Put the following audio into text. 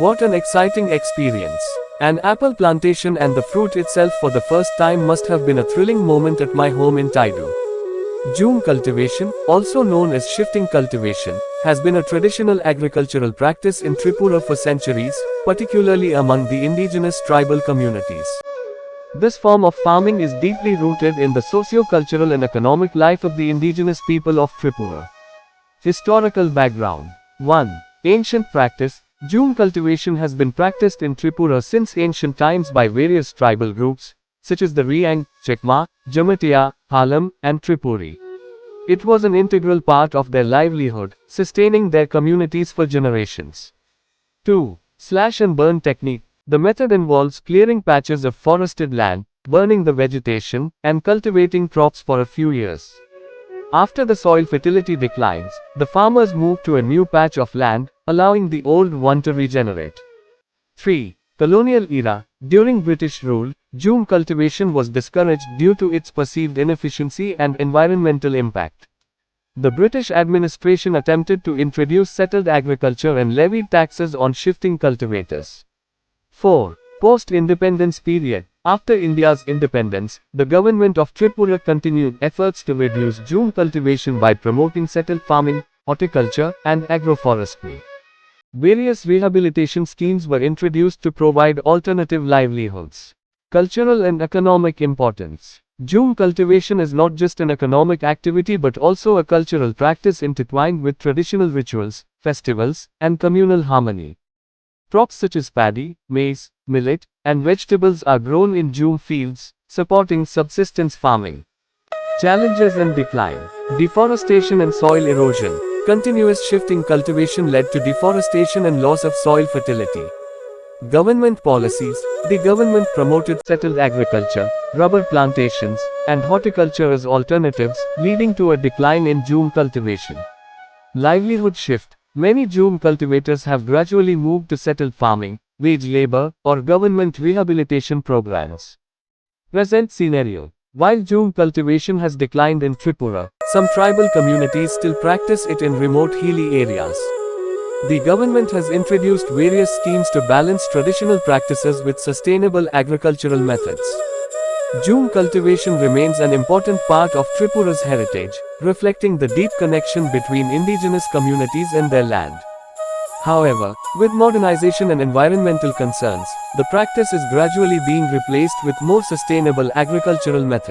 What an exciting experience! An apple plantation and the fruit itself for the first time must have been a thrilling moment at my home in Taidu. Jhum cultivation, also known as shifting cultivation, has been a traditional agricultural practice in Tripura for centuries, particularly among the indigenous tribal communities. This form of farming is deeply rooted in the socio-cultural and economic life of the indigenous people of Tripura. Historical background 1. Ancient practice. Jhum cultivation has been practiced in Tripura since ancient times by various tribal groups, such as the Reang, Chakma, Jamatia, Halam, and Tripuri. It was an integral part of their livelihood, sustaining their communities for generations. 2. Slash and burn technique. The method involves clearing patches of forested land, burning the vegetation, and cultivating crops for a few years. After the soil fertility declines, the farmers move to a new patch of land, allowing the old one to regenerate. 3. Colonial era. During British rule, Jhum cultivation was discouraged due to its perceived inefficiency and environmental impact. The British administration attempted to introduce settled agriculture and levied taxes on shifting cultivators. 4. Post-independence period. After India's independence, the government of Tripura continued efforts to reduce Jhum cultivation by promoting settled farming, horticulture, and agroforestry. Various rehabilitation schemes were introduced to provide alternative livelihoods. Cultural and economic importance. Jhum cultivation is not just an economic activity but also a cultural practice intertwined with traditional rituals, festivals, and communal harmony. Crops such as paddy, maize, millet, and vegetables are grown in Jhum fields, supporting subsistence farming. Challenges and decline. Deforestation and soil erosion. Continuous shifting cultivation led to deforestation and loss of soil fertility. Government policies. The government promoted settled agriculture, rubber plantations, and horticulture as alternatives, leading to a decline in Jhum cultivation. Livelihood shift. Many Jhum cultivators have gradually moved to settled farming, wage labor, or government rehabilitation programs. Present scenario. While Jhum cultivation has declined in Tripura, some tribal communities still practice it in remote hilly areas. The government has introduced various schemes to balance traditional practices with sustainable agricultural methods. Jhum cultivation remains an important part of Tripura's heritage, reflecting the deep connection between indigenous communities and their land. However, with modernization and environmental concerns, the practice is gradually being replaced with more sustainable agricultural methods.